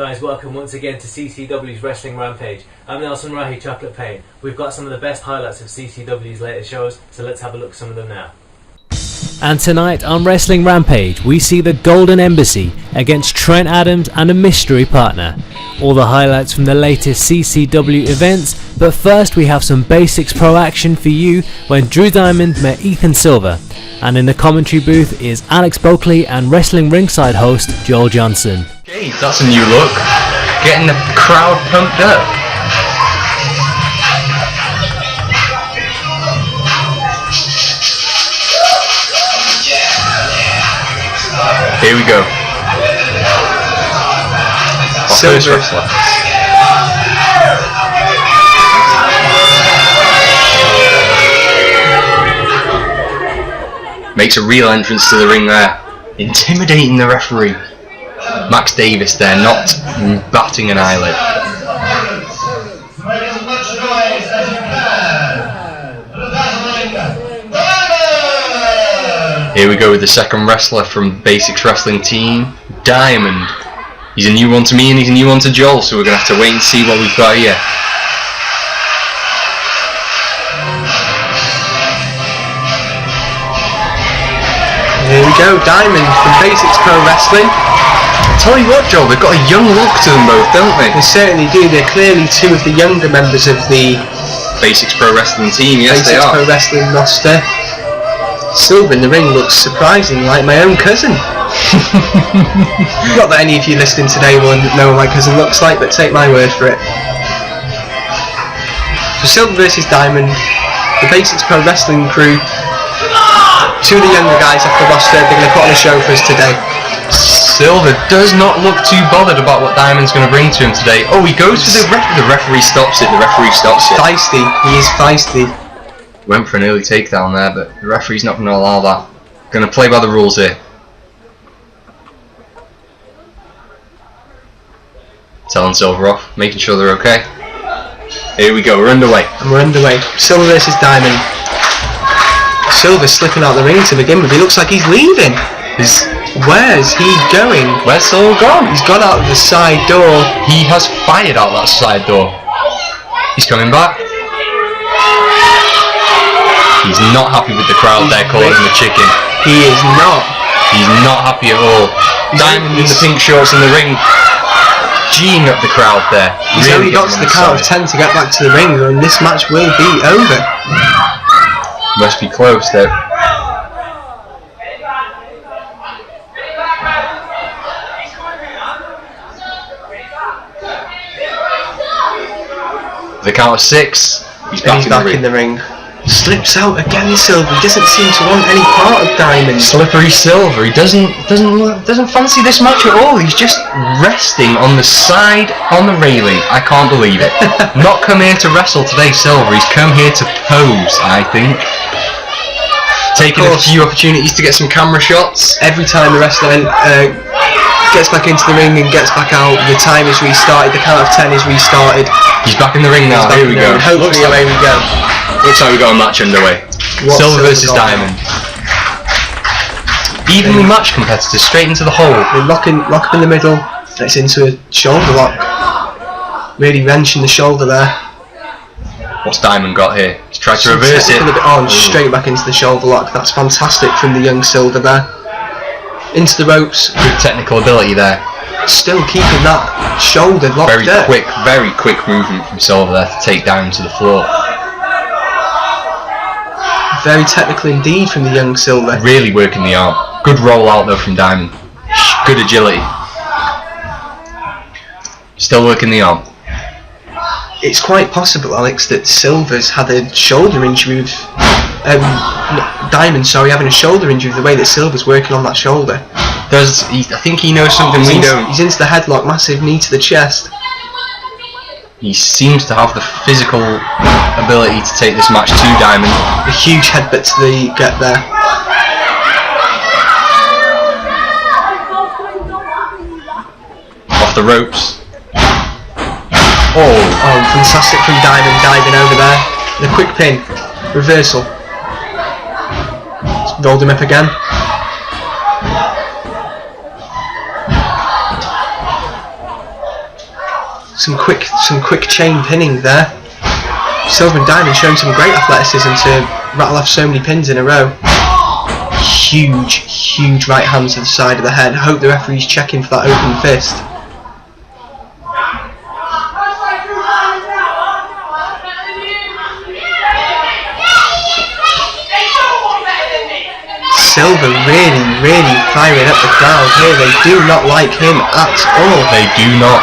guys, welcome once again to CCW's Wrestling Rampage. I'm Nelson Rahi Chocolate Pain. We've got some of the best highlights of CCW's latest shows, so let's have a look at some of them now. And tonight on Wrestling Rampage, we see the Golden Embassy against Trent Adams and a mystery partner. All the highlights from the latest CCW events, but first we have some Basics Pro action for you when Drew Diamond met Ethan Silver. And in the commentary booth is Alex Bulkley and Wrestling Ringside host Joel Johnson. Okay, that's a new look. Getting the crowd pumped up. Here we go. First wrestler. Makes a real entrance to the ring there, intimidating the referee. Max Davis there, not batting an eyelid. Here we go with the second wrestler from Basics Wrestling team, Diamond. He's a new one to me and he's a new one to Joel, so we're going to have to wait and see what we've got here. Here we go, Diamond from Basics Pro Wrestling. Tell you what, Joel, they've got a young look to them both, don't they? They certainly do. They're clearly two of the younger members of the Basics Pro Wrestling team, yes they are. Basics Pro Wrestling roster. Silver in the ring looks surprisingly like my own cousin. Not that any of you listening today will know what my cousin looks like, but take my word for it. So Silver versus Diamond, the Basics Pro Wrestling crew. Two of the younger guys off the roster, they're going to put on a show for us today. Silver does not look too bothered about what Diamond's going to bring to him today. Oh, he goes for the referee stops it, Feisty, he is feisty. Went for an early takedown there, but the referee's not going to allow that. Going to play by the rules here. Telling Silver off, making sure they're okay. Here we go, we're underway. And we're underway. Silver versus Diamond. Silver's slipping out the ring to begin with. He looks like he's leaving. Where's he going? Where's Silver gone? He's gone out of the side door. He has fired out that side door. He's coming back. He's not happy with the crowd there calling him a chicken. He is not. He's not happy at all. Diamond in the pink shorts in the ring, geeing up the crowd there. He's only got to the count of 10 to get back to the ring, and this match will be over. Must be close though. The count of 6. He's back in the ring. Slips out again, Silver. He doesn't seem to want any part of Diamond. Slippery Silver. He doesn't fancy this match at all. He's just resting on the side on the railing. I can't believe it. Not come here to wrestle today, Silver. He's come here to pose, I think. Taking a few opportunities to get some camera shots. Every time the wrestler gets back into the ring and gets back out, the time is restarted. The count of 10 is restarted. He's back in the ring now. Here we go. Hopefully away we go. Looks like we've got a match underway. Silver versus Diamond. Evenly matched competitors straight into the hole. They lock up in the middle. It's into a shoulder lock. Really wrenching the shoulder there. What's Diamond got here? He's tried to reverse it. Straight back into the shoulder lock. That's fantastic from the young Silver there. Into the ropes. Good technical ability there. Still keeping that shoulder locked up. Very quick movement from Silver there to take Diamond to the floor. Very technical indeed from the young Silver. Really working the arm. Good rollout though from Diamond. Good agility. Still working the arm. It's quite possible, Alex, that Silver's had a shoulder injury with Diamond, having a shoulder injury with the way that Silver's working on that shoulder. I think he knows something we don't. He's into the headlock, massive knee to the chest. He seems to have the physical ability to take this match to Diamond. A huge headbutt to the gut there. Off the ropes. Oh, fantastic from Diamond, diving over there. The quick pin. Reversal. Rolled him up again. Some quick chain pinning there. Silver and Diamond showing some great athleticism to rattle off so many pins in a row. Huge right hand to the side of the head. Hope the referee's checking for that open fist. Silver really firing up the crowd here. They do not like him at all. They do not.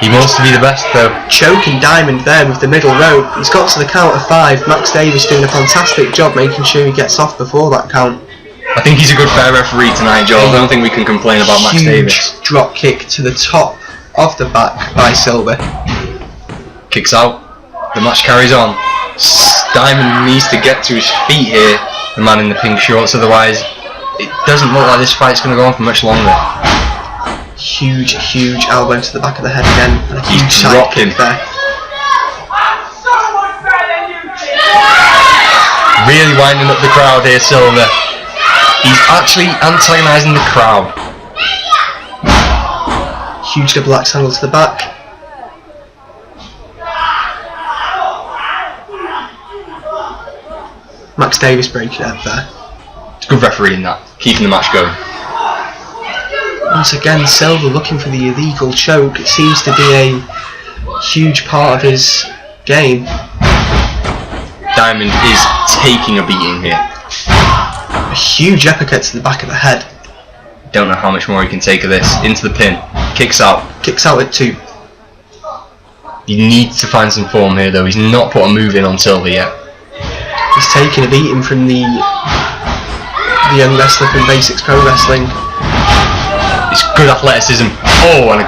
He wants to be the best though. Choking Diamond there with the middle rope. He's got to the count of 5. Max Davis doing a fantastic job making sure he gets off before that count. I think he's a good fair referee tonight, Joel. I don't think we can complain about Max Davis. Huge drop kick to the top of the back by Silver. Kicks out. The match carries on. Diamond needs to get to his feet here, the man in the pink shorts, otherwise it doesn't look like this fight's going to go on for much longer. Huge elbow to the back of the head again, and a huge side kick there. Really winding up the crowd here, Silver. He's actually antagonising the crowd. Huge double axe handle to the back. Max Davis breaking it up there. It's good refereeing that, keeping the match going. Once again, Silver looking for the illegal choke. It seems to be a huge part of his game. Diamond is taking a beating here. A huge uppercut to the back of the head. Don't know how much more he can take of this. Into the pin. Kicks out. Kicks out at 2. He needs to find some form here though. He's not put a move in on Silver yet. He's taking a beating from the young wrestler from Basics Pro Wrestling. It's good athleticism. Oh, and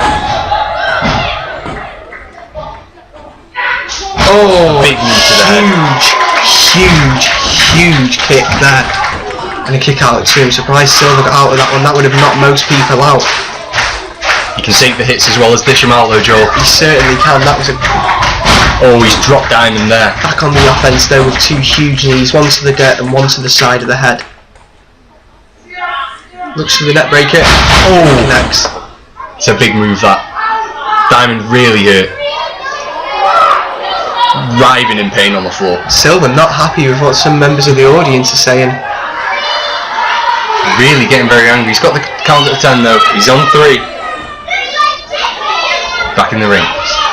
big knee to the head. Huge kick there. And a kick out at 2. I'm surprised Silver got out of that one. That would have knocked most people out. He can take the hits as well as dish them out though, Joel. He certainly can. That was a... Oh, he's dropped Diamond there. Back on the offense though with 2 huge knees. One to the gut and one to the side of the head. Looks for the net breaker. Oh, next. It's a big move that. Diamond really hurt. Writhing in pain on the floor. Silver not happy with what some members of the audience are saying. Really getting very angry. He's got the count at 10 though. He's on 3. Back in the ring.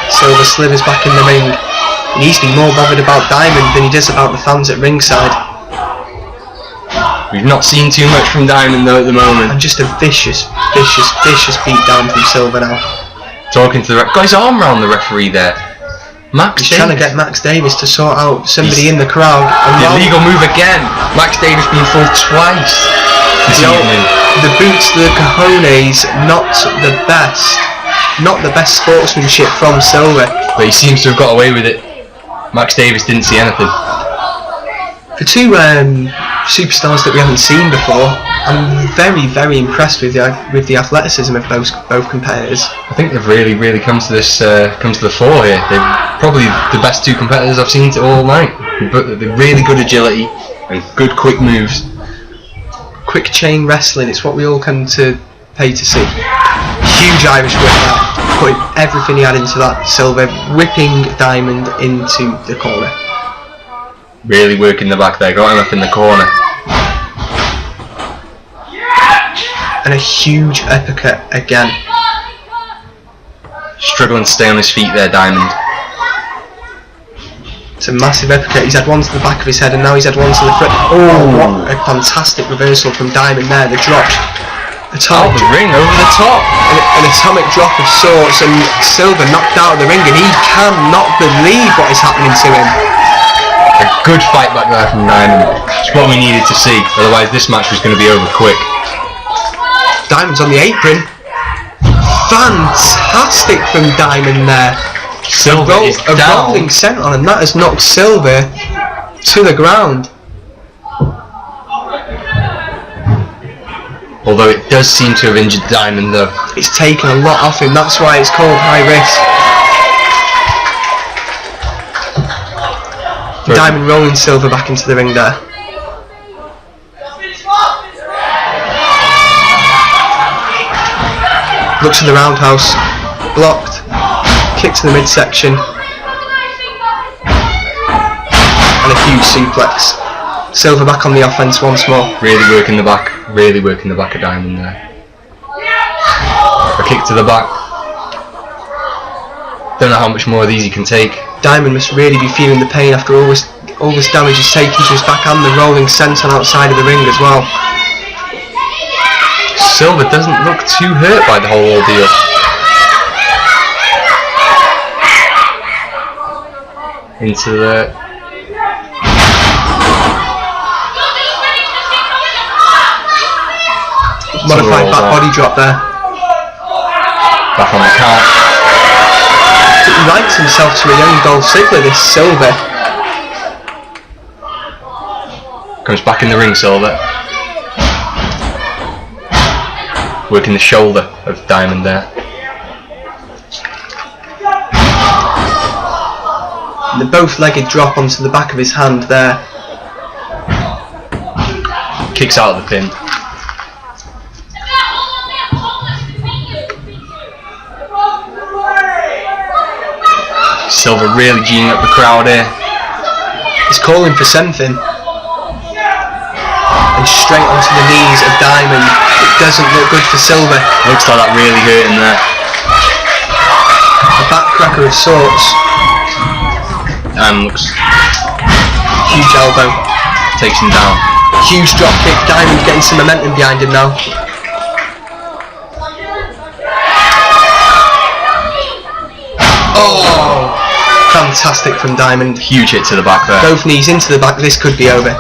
Silver slithers back in the ring. He needs to be more bothered about Diamond than he does about the fans at ringside. We've not seen too much from Diamond though at the moment. And just a vicious beat down from Silver now. Talking to the got his arm around the referee there. He's trying to get Max Davis to sort out somebody in the crowd. The illegal move again. Max Davis being fooled twice this evening. The boots to the cojones, not the best. Not the best sportsmanship from Silver. But he seems to have got away with it. Max Davis didn't see anything. For 2 superstars that we haven't seen before, I'm very impressed with the athleticism of both competitors. I think they've really come to this come to the fore here. They're probably the best 2 competitors I've seen all night. But they're really good agility and good quick moves. Quick chain wrestling, it's what we all come to pay to see. Huge Irish whip there, putting everything he had into that. Silver whipping Diamond into the corner. Really working the back there, got him up in the corner. And a huge uppercut again. Struggling to stay on his feet there, Diamond. It's a massive uppercut. He's had one to the back of his head and now he's had one to the front. Oh, what a fantastic reversal from Diamond there. The drop. Out the ring, over the top. An atomic drop of sorts, and Silver knocked out of the ring, and he cannot believe what is happening to him. A good fight back there from Diamond. It's what we needed to see, otherwise this match was going to be over quick. Diamond's on the apron. Fantastic from Diamond there. Silver is down. A rolling senton, and that has knocked Silver to the ground. Although it does seem to have injured Diamond though. It's taken a lot off him, that's why it's called high risk. Diamond rolling Silver back into the ring there. Looks for the roundhouse. Blocked. kick to the midsection. And a huge suplex. Silver back on the offense once more. Really working the back of Diamond there. A kick to the back. Don't know how much more of these he can take. Diamond must really be feeling the pain after all this damage he's taken to his back and the rolling senton outside of the ring as well. Silver doesn't look too hurt by the whole ordeal. Into the... modified back body drop there. Back on the count. He likes himself to a young Dolph Ziggler, this Silver. Comes back in the ring, Silver. Working the shoulder of Diamond there. And the both-legged drop onto the back of his hand there. Kicks out of the pin. Silver really geeing up the crowd here. He's calling for something. And straight onto the knees of Diamond. It doesn't look good for Silver. Looks like that really hurt him there. A backcracker of sorts. And looks... huge elbow. Takes him down. Huge drop kick. Diamond getting some momentum behind him now. Oh! Fantastic from Diamond. Huge hit to the back there. Both knees into the back. This could be over.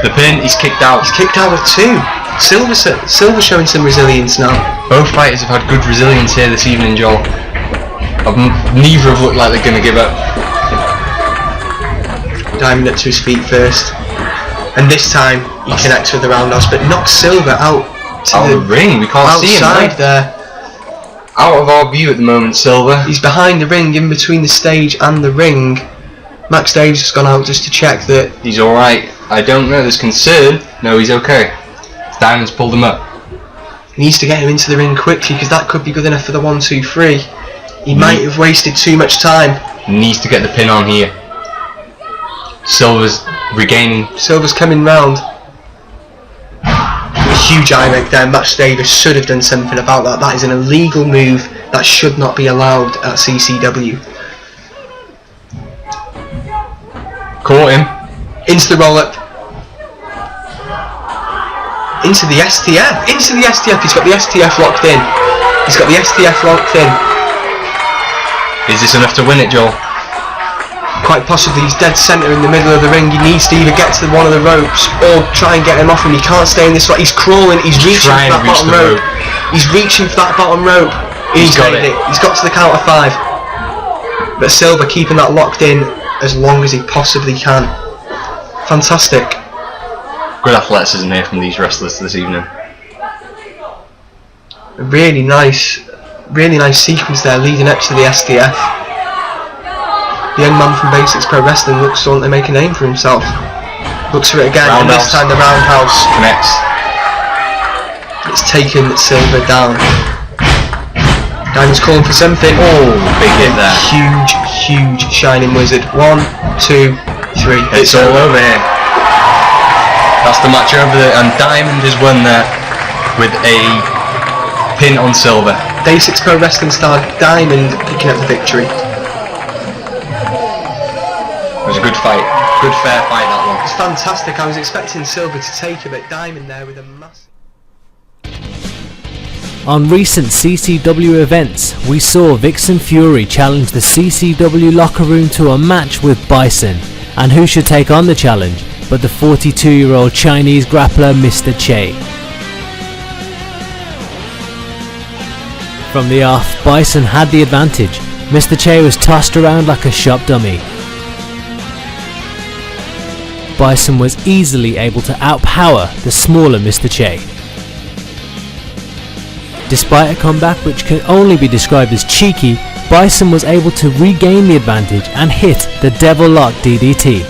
The pin, he's kicked out. He's kicked out with two. Silver showing some resilience now. Both fighters have had good resilience here this evening, Joel. Neither have looked like they're going to give up. Diamond up to his feet first. And this time he connects with the roundhouse, but knocks Silver out to Out of the ring, we can't see him outside there. Out of our view at the moment, Silver. He's behind the ring, in between the stage and the ring. Max Davis has gone out just to check that he's alright. I don't know, there's concern. No, he's okay. Diamond's pulled him up. he needs to get him into the ring quickly, because that could be good enough for the 1-2-3. He might have wasted too much time. Needs to get the pin on here. Silver's regaining. Silver's coming round. A huge eye make there. Max Davis should have done something about that. That is an illegal move that should not be allowed at CCW. Caught him. Into the roll up. Into the STF. Into the STF. He's got the STF locked in. He's got the STF locked in. Is this enough to win it, Joel? Quite possibly. He's dead centre in the middle of the ring. He needs to either get to one of the ropes or try and get him off him. He can't stay in this spot. He's crawling. He's reaching for that bottom rope. He's reaching for that bottom rope. He's got it. He's got to the count of 5. But Silver keeping that locked in as long as he possibly can. Fantastic. Good athleticism here from these wrestlers this evening. A really nice sequence there leading up to the STF. The young man from Basics Pro Wrestling looks to want to make a name for himself. Looks for it again, and this time the roundhouse connects. It's taken Silver down. Diamond's calling for something. Oh, big hit there. Huge Shining Wizard. 1, 2, 3. It's all over here. That's the match over there, and Diamond has won there with a pin on Silver. Basics Pro Wrestling star Diamond picking up the victory. It was a good fight. Good fair fight, that one. It's fantastic. I was expecting Silver to take it, but Diamond there with a massive... On recent CCW events, we saw Vixen Fury challenge the CCW locker room to a match with Bison, and who should take on the challenge but the 42-year-old Chinese grappler Mr. Che. From the off, Bison had the advantage. Mr. Che was tossed around like a shop dummy. Bison was easily able to outpower the smaller Mr. Che. Despite a comeback which can only be described as cheeky, Bison was able to regain the advantage and hit the Devil Lock DDT.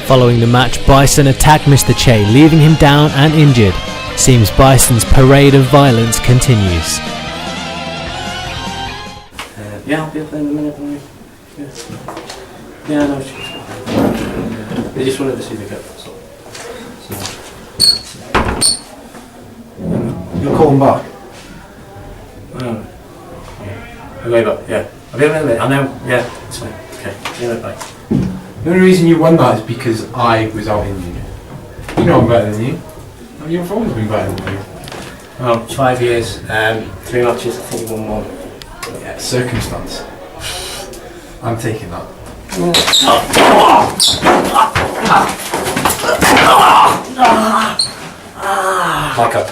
Following the match, Bison attacked Mr. Che, leaving him down and injured. Seems Bison's parade of violence continues. Yeah, I'll be up there in a minute. Yeah, no, they just wanted to see the cup. You'll call him back? Yeah. I'll go back, yeah. I'll be up in a minute. I know, yeah, it's fine. Okay, see you later, bye. The only reason you won that is because I was out injured. You know I'm better than you. You've always been better than me. Well, 5 years, 3 matches, I think you won one. Yeah, circumstance. I'm taking that. Back up.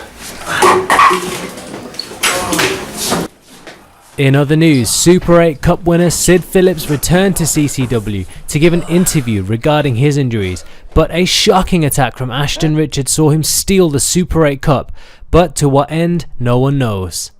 In other news, Super 8 Cup winner Sid Phillips returned to CCW to give an interview regarding his injuries, but a shocking attack from Ashton Richards saw him steal the Super 8 Cup, but to what end, no one knows.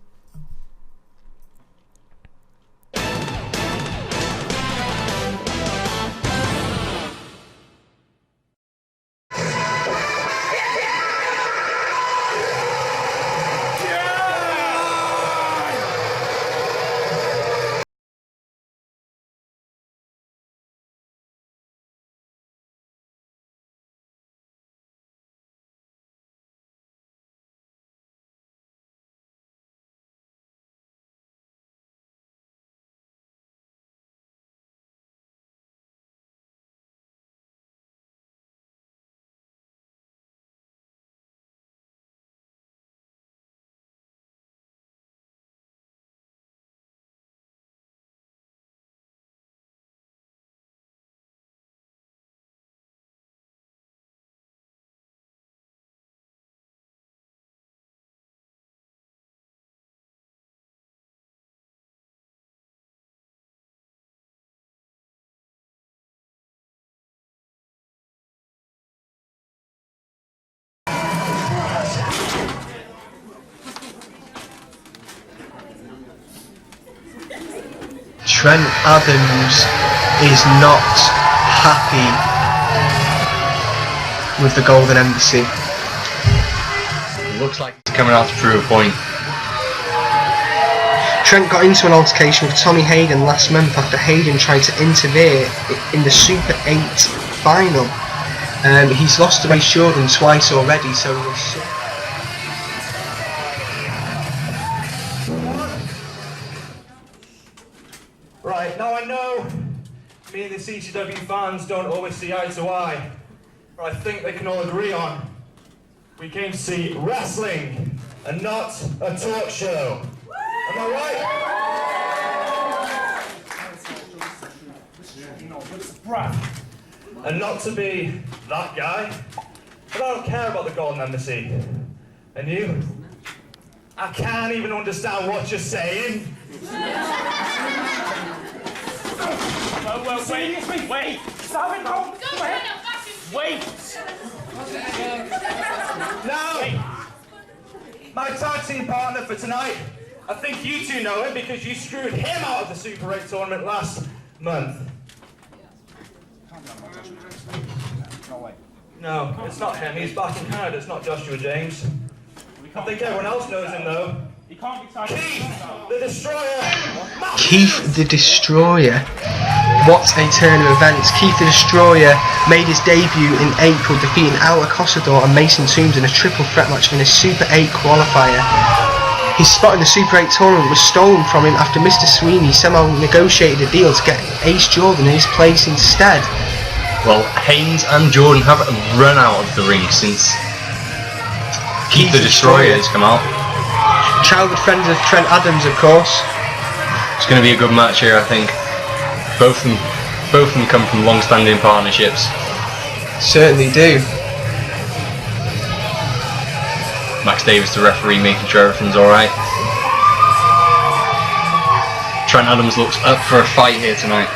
Trent Adams is not happy with the Golden Embassy. It looks like he's coming out to prove a point. Trent got into an altercation with Tommy Hayden last month after Hayden tried to interfere in the Super 8 final. He's lost to Race Jordan twice already, so he was... Right, now I know me and the CCW fans don't always see eye to eye, but I think they can all agree on we came to see wrestling and not a talk show. Am I right? And not to be that guy, but I don't care about the Golden Embassy. And you? I can't even understand what you're saying. Well, wait! Stop it, no! Wait! Now, my tag team partner for tonight, I think you two know him because you screwed him out of the Super 8 tournament last month. No, it's not him. He's back in Canada. It's not Joshua James. I think everyone else knows him though. Keith, the Destroyer! Keith the Destroyer. What a turn of events. Keith the Destroyer made his debut in April, defeating Al Acosador and Mason Toombs in a triple threat match in a Super 8 qualifier. His spot in the Super 8 tournament was stolen from him after Mr. Sweeney somehow negotiated a deal to get Ace Jordan in his place instead. Well, Haynes and Jordan have run out of the ring since Keith the Destroyer has come out. Childhood friend of Trent Adams, of course. It's going to be a good match here, I think. Both of them come from long-standing partnerships. Certainly do. Max Davis, the referee, making sure everything's alright. Trent Adams looks up for a fight here tonight.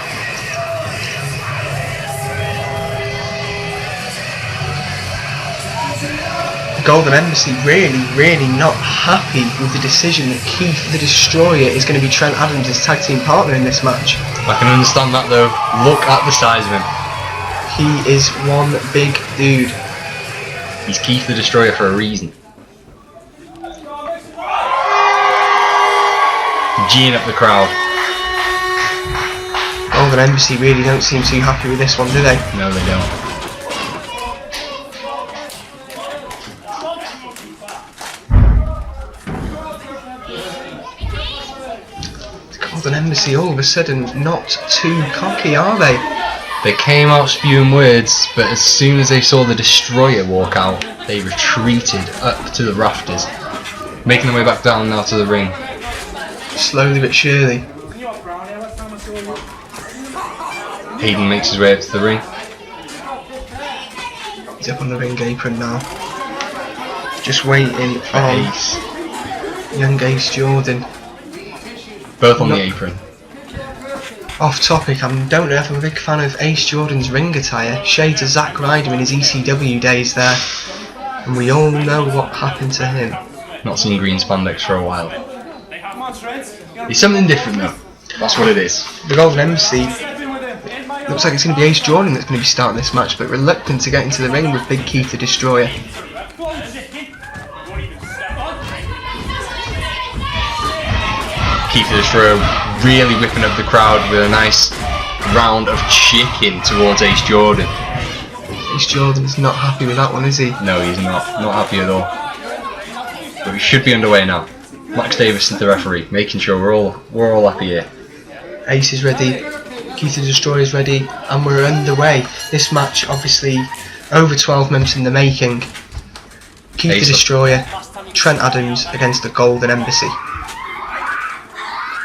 Golden Embassy really not happy with the decision that Keith the Destroyer is going to be Trent Adams' tag team partner in this match. I can understand that though. Look at the size of him. He is one big dude. He's Keith the Destroyer for a reason. G'ing up the crowd. Golden Embassy really don't seem too happy with this one, do they? No, they don't. Golden Embassy all of a sudden not too cocky, are they? They came out spewing words, but as soon as they saw the Destroyer walk out, they retreated up to the rafters, making their way back down now to the ring. Slowly but surely. Hayden makes his way up to the ring. He's up on the ring apron now. Just waiting on Ace. young Ace Jordan. Both on the apron. Off topic, I don't know if I'm a big fan of Ace Jordan's ring attire. Shades of Zack Ryder in his ECW days there. And we all know what happened to him. Not seen green spandex for a while. It's something different though. That's what it is. The Golden Embassy looks like it's going to be Ace Jordan that's going to be starting this match, but reluctant to get into the ring with Big Keith the Destroyer. Keith the Destroyer really whipping up the crowd with a nice round of chicken towards Ace Jordan. Ace Jordan's not happy with that one, is he? No, he's not happy at all. But we should be underway now. Max Davis is the referee, making sure we're all happy here. Ace is ready, Keith the Destroyer is ready, and we're underway. This match, obviously, over 12 months in the making. Keith Ace the Destroyer, Trent Adams against the Golden Embassy.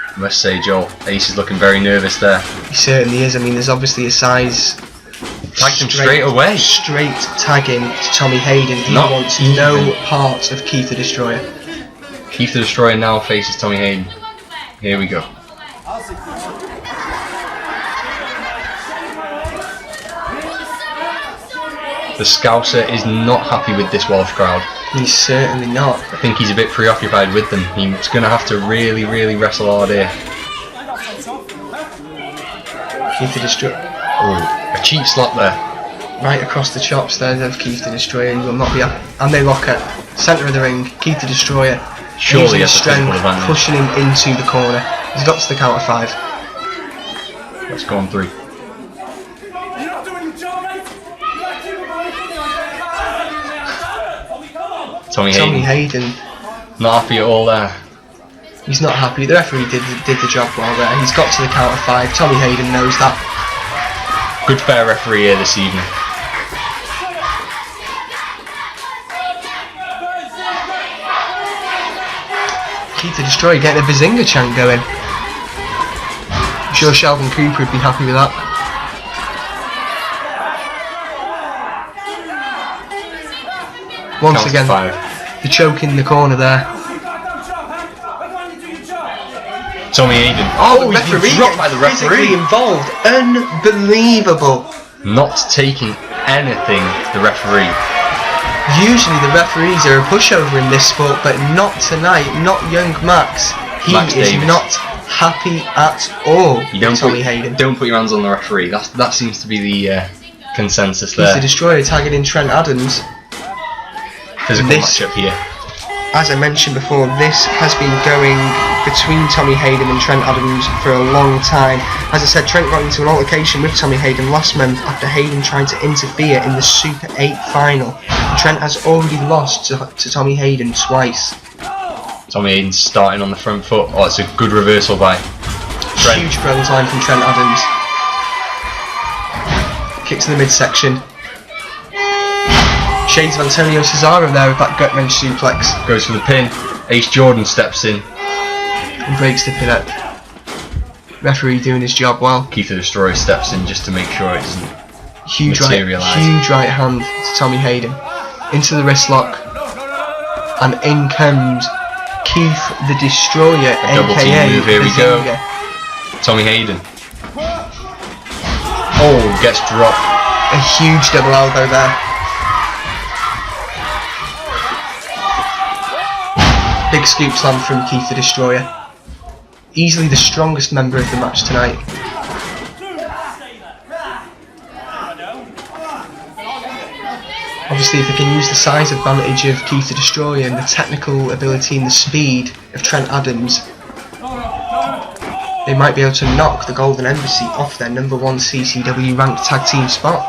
I must say, Joel, Ace is looking very nervous there. He certainly is. I mean, there's obviously a size. Tagged him straight away. Straight tagging to Tommy Hayden. He Not wants even. no part of Keith the Destroyer. Keith the Destroyer now faces Tommy Hayden. Here we go. The Scouser is not happy with this Welsh crowd. He's certainly not. I think he's a bit preoccupied with them. He's going to have to really wrestle hard here. Keith the Destroyer. Oh, a cheap slap there. Right across the chops there of Keith the Destroyer. He will not be happy. And they lock at centre of the ring. Keith the Destroyer. Surely using has his a physical strength, advantage. pushing him into the corner. He's got to the count of 5. Let's go on 3. Tommy Hayden. Not happy at all there. He's not happy. The referee did the job well there. He's got to the count of 5. Tommy Hayden knows that. Good fair referee here this evening. Keith the Destroyer getting a Bazinga chant going. I'm sure Sheldon Cooper would be happy with that. Once Count again, 5. the choke in the corner there. Tommy Hayden. Oh, he's been dropped by the physically referee. involved. Unbelievable. Not taking anything, the referee. Usually the referees are a pushover in this sport, but not tonight. Not young Max. He Max is Davis. not happy at all. You don't Tommy Hayden. don't put your hands on the referee. That seems to be the consensus Keith the there. Destroyer tagging in Trent Adams. Physical This- matchup here. As I mentioned before, this has been going between Tommy Hayden and Trent Adams for a long time. As I said, Trent got into an altercation with Tommy Hayden last month after Hayden tried to interfere in the Super 8 final. Trent has already lost to Tommy Hayden twice. Tommy Hayden starting on the front foot. Oh, it's a good reversal by Trent. Huge clothesline from Trent Adams. Kick to the midsection. Shades of Antonio Cesaro there with that gut wrench suplex. Goes for the pin. Ace Jordan steps in. And breaks the pin up. Referee doing his job well. Keith the Destroyer steps in just to make sure it doesn't Huge materialise. right hand to Tommy Hayden. Into the wrist lock. And in comes Keith the Destroyer, double team aka move, here we go. Bazinga. Tommy Hayden. Oh, gets dropped. A huge double elbow there. Big scoop slam from Keith the Destroyer. Easily the strongest member of the match tonight. Obviously, if they can use the size advantage of Keith the Destroyer and the technical ability and the speed of Trent Adams, they might be able to knock the Golden Embassy off their #1 CCW ranked tag team spot.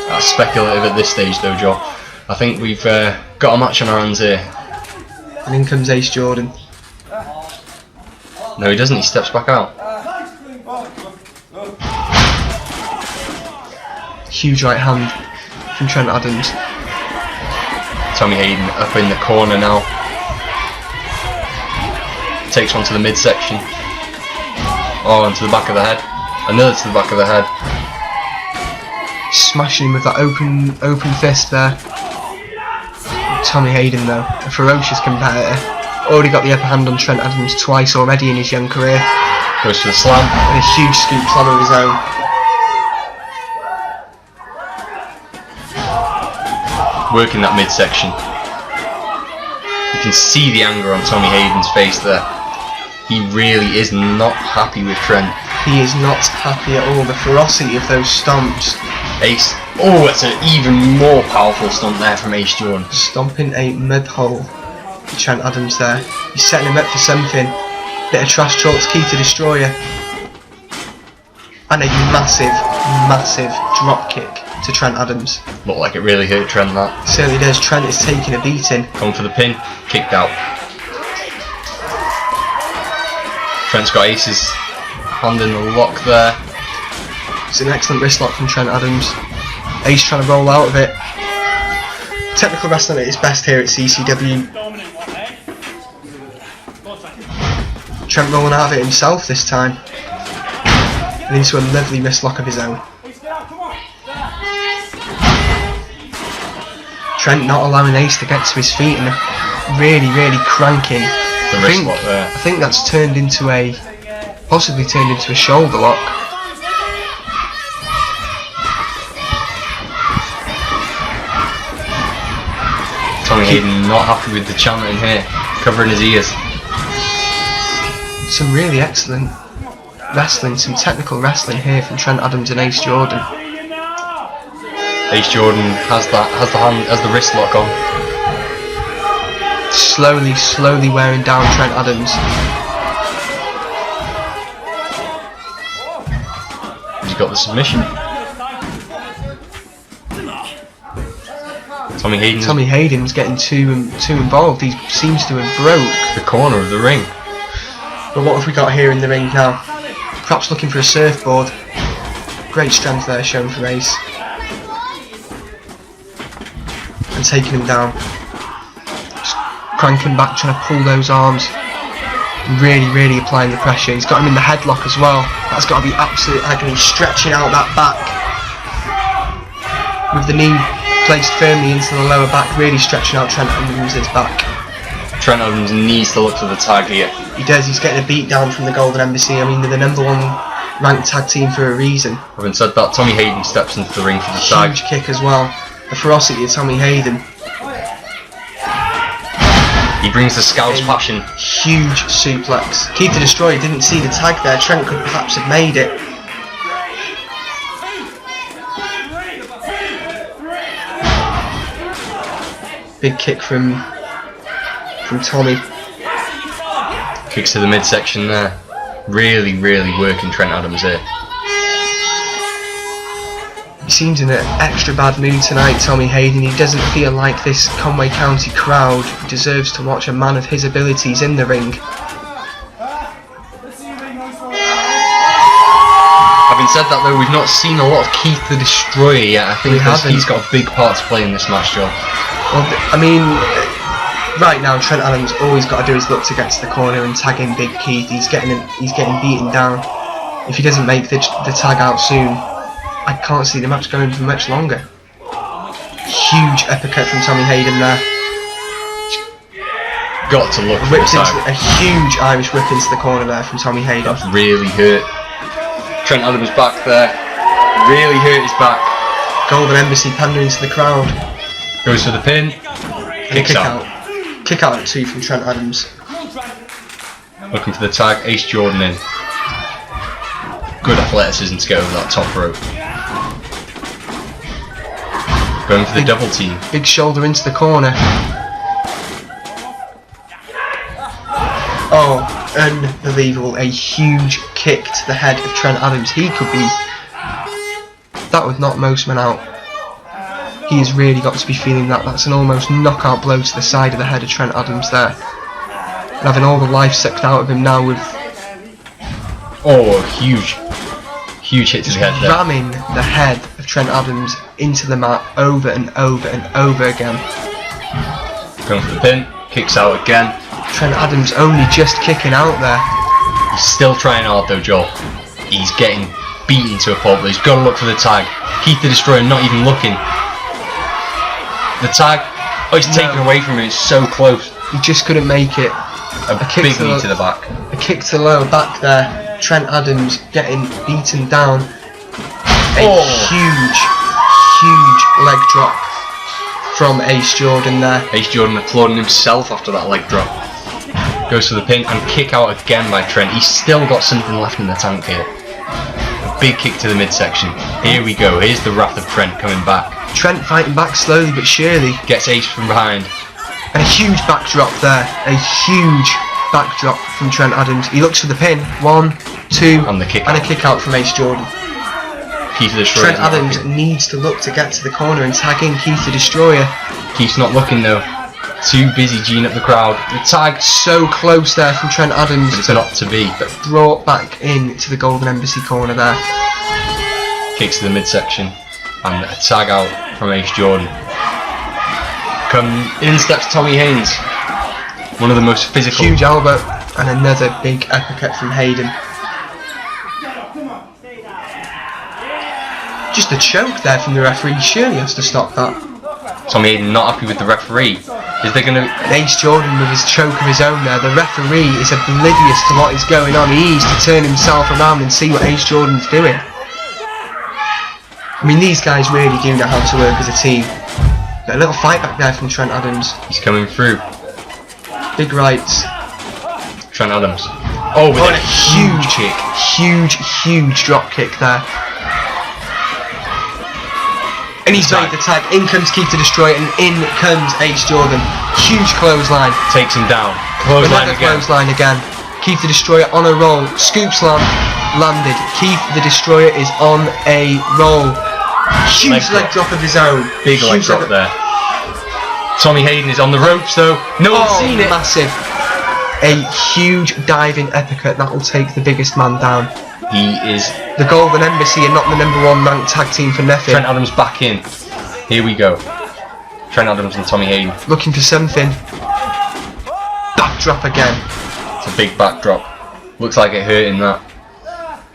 That's speculative at this stage though, Joe. I think we've got a match on our hands here. And in comes Ace Jordan. No, he doesn't. He steps back out. Huge right hand from Trent Adams. Tommy Hayden up in the corner now. Takes one to the midsection. Oh, and to the back of the head. Another to the back of the head. Smashing him with that open fist there. Tommy Hayden though, a ferocious competitor. Already got the upper hand on Trent Adams twice already in his young career. Goes for the slam. And a huge scoop slam of his own. Working that midsection. You can see the anger on Tommy Hayden's face there. He really is not happy with Trent. He is not happy at all. The ferocity of those stomps. Ace. Oh, it's an even more powerful stomp there from Ace Jordan. Stomping a mud hole. Trent Adams there. He's setting him up for something. Bit of trash talk, key to destroyer. And a massive, massive drop kick to Trent Adams. Looked like it really hurt Trent, that. Certainly does. Trent is taking a beating. Going for the pin. Kicked out. Trent's got Ace's hand in the lock there. It's an excellent wrist lock from Trent Adams. Ace trying to roll out of it. Technical wrestling at its best here at CCW. Trent rolling out of it himself this time. And into a lovely wrist lock of his own. Trent not allowing Ace to get to his feet and really, really cranking. The wrist lock there. I think that's possibly turned into a shoulder lock. Tommy Hayden not happy with the chanting here, covering his ears. Some really excellent wrestling, some technical wrestling here from Trent Adams and Ace Jordan. Ace Jordan has the wrist lock on. Slowly wearing down Trent Adams. He's got the submission. Tommy Hayden's getting too involved. He seems to have broke the corner of the ring. But what have we got here in the ring now? Perhaps looking for a surfboard. Great strength there shown from Ace. And taking him down. Just cranking back, trying to pull those arms. Really applying the pressure. He's got him in the headlock as well. That's got to be absolute agony. Stretching out that back. With the knee placed firmly into the lower back, really stretching out Trent Adams' back. Trent Adams needs to look for the tag here. He does. He's getting a beat down from the Golden Embassy. I mean, they're the #1 ranked tag team for a reason. Having said that, Tommy Hayden steps into the ring for the tag. Huge kick as well. The ferocity of Tommy Hayden. He brings the Scouse passion. Huge suplex. Key to destroy. Didn't see the tag there. Trent could perhaps have made it. Big kick from Tommy. Kicks to the midsection there. Really working Trent Adams here. He seems in an extra bad mood tonight, Tommy Hayden. He doesn't feel like this Conwy County crowd deserves to watch a man of his abilities in the ring. Having said that though, we've not seen a lot of Keith the Destroyer yet. I think he's got a big part to play in this match, Joe. Well, I mean, right now Trent Adams always got to do is look to get to the corner and tag in Big Keith. He's getting beaten down. If he doesn't make the tag out soon, I can't see the match going for much longer. Huge uppercut from Tommy Hayden there. Got to look for the tag. A huge Irish whip into the corner there from Tommy Hayden. That's really hurt Trent Adams' back there. Really hurt his back. Golden Embassy pandering to the crowd. Goes for the pin. Kicks out. Kick out at 2 from Trent Adams. Looking for the tag. Ace Jordan in. Good athleticism to get over that top rope. Going for the double team. Big shoulder into the corner. Oh, unbelievable. A huge kick to the head of Trent Adams. He could be... That would knock most men out. He has really got to be feeling that. That's an almost knockout blow to the side of the head of Trent Adams there. And having all the life sucked out of him now with... Oh, huge hit to the head there. Ramming the head of Trent Adams into the mat over and over and over again. Going for the pin, kicks out again. Trent Adams only just kicking out there. He's still trying hard though, Joel. He's getting beaten to a pulp, but he's got to look for the tag. Keith the Destroyer not even looking. The tag, oh, he's taken away from him, it's so close. He just couldn't make it. A big knee to the back. A kick to the lower back there. Trent Adams getting beaten down. A huge leg drop from Ace Jordan there. Ace Jordan applauding himself after that leg drop. Goes for the pin and kick out again by Trent. He's still got something left in the tank here. A big kick to the midsection. Here we go. Here's the wrath of Trent coming back. Trent fighting back slowly but surely. Gets Ace from behind. And a huge backdrop there. A huge backdrop from Trent Adams. He looks for the pin. 1, 2, and the kick and out. A kick out from Ace Jordan. Keith the Destroyer. Trent Adams needs to look to get to the corner and tag in Keith the Destroyer. Keith's not looking though. Too busy G'ing up the crowd. The tag so close there from Trent Adams. But it's not to be. But brought back in to the Golden Embassy corner there. Kicks to the midsection. And a tag out from Ace Jordan. In steps Tommy Haynes. One of the most physical. Huge elbow and another big uppercut from Hayden. Just a choke there from the referee. He surely has to stop that. Tommy Hayden not happy with the referee. Is there going to... Ace Jordan with his choke of his own there. The referee is oblivious to what is going on. He needs to turn himself around and see what Ace Jordan's doing. I mean, these guys really do know how to work as a team. Got a little fight back there from Trent Adams. He's coming through. Big rights. Trent Adams. Oh, with a huge kick. Huge drop kick there. And he's made the tag. In comes Keith to Destroy it, and in comes Ace Jordan. Huge clothesline. Takes him down. Another clothesline again. Keith the Destroyer on a roll. Scoop slam. Landed. Keith the Destroyer is on a roll. Huge leg drop of his own. Big leg drop there. Tommy Hayden is on the ropes though. No one's seen it. Massive. A huge diving uppercut that will take the biggest man down. He is... The Golden Embassy are not the #1 ranked tag team for nothing. Trent Adams back in. Here we go. Trent Adams and Tommy Hayden. Looking for something. Backdrop again. It's a big backdrop. Looks like it hurt in that.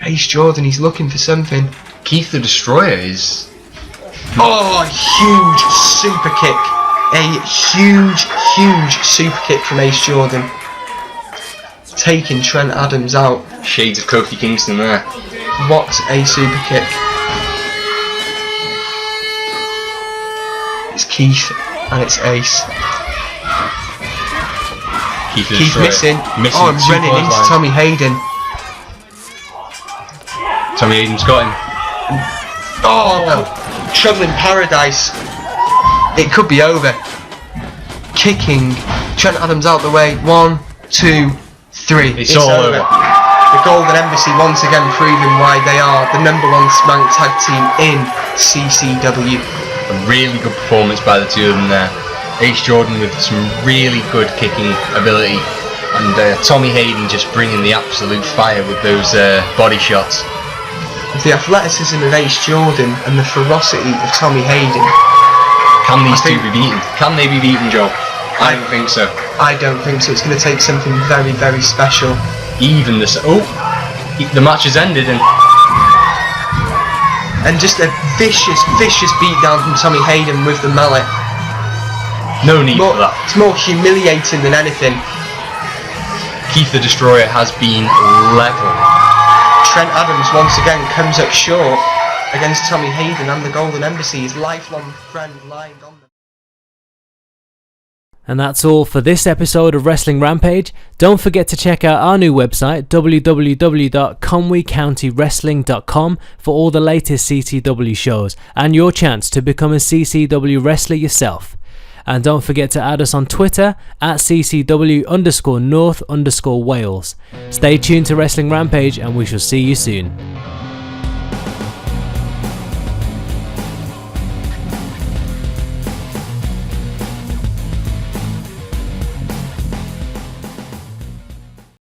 Ace Jordan, he's looking for something. Keith the Destroyer is... Oh, huge super kick. A huge super kick from Ace Jordan. Taking Trent Adams out. Shades of Kofi Kingston there. What a super kick. It's Keith and it's Ace. Keith missing. Oh, and running into Tommy Hayden. Tommy Hayden's got him. Oh no. Trouble in paradise. It could be over. Kicking Trent Adams out the way. 1, 2, 3. It's all over. The Golden Embassy once again proving why they are the #1 ranked tag team in CCW. A really good performance by the two of them there. Ace Jordan with some really good kicking ability, and Tommy Hayden just bringing the absolute fire with those body shots. The athleticism of Ace Jordan and the ferocity of Tommy Hayden. Can these two be beaten? Can they be beaten, Joe? I don't think so. I don't think so. It's going to take something very, very special. Even the... Oh! The match has ended and just a vicious beatdown from Tommy Hayden with the mallet. No need for that. It's more humiliating than anything. Keith the Destroyer has been level. Trent Adams once again comes up short against Tommy Hayden and the Golden Embassy, his lifelong friend lying on them. And that's all for this episode of Wrestling Rampage. Don't forget to check out our new website, www.conwycountywrestling.com, for all the latest CCW shows and your chance to become a CCW wrestler yourself. And don't forget to add us on Twitter at CCW_North_Wales. Stay tuned to Wrestling Rampage and we shall see you soon.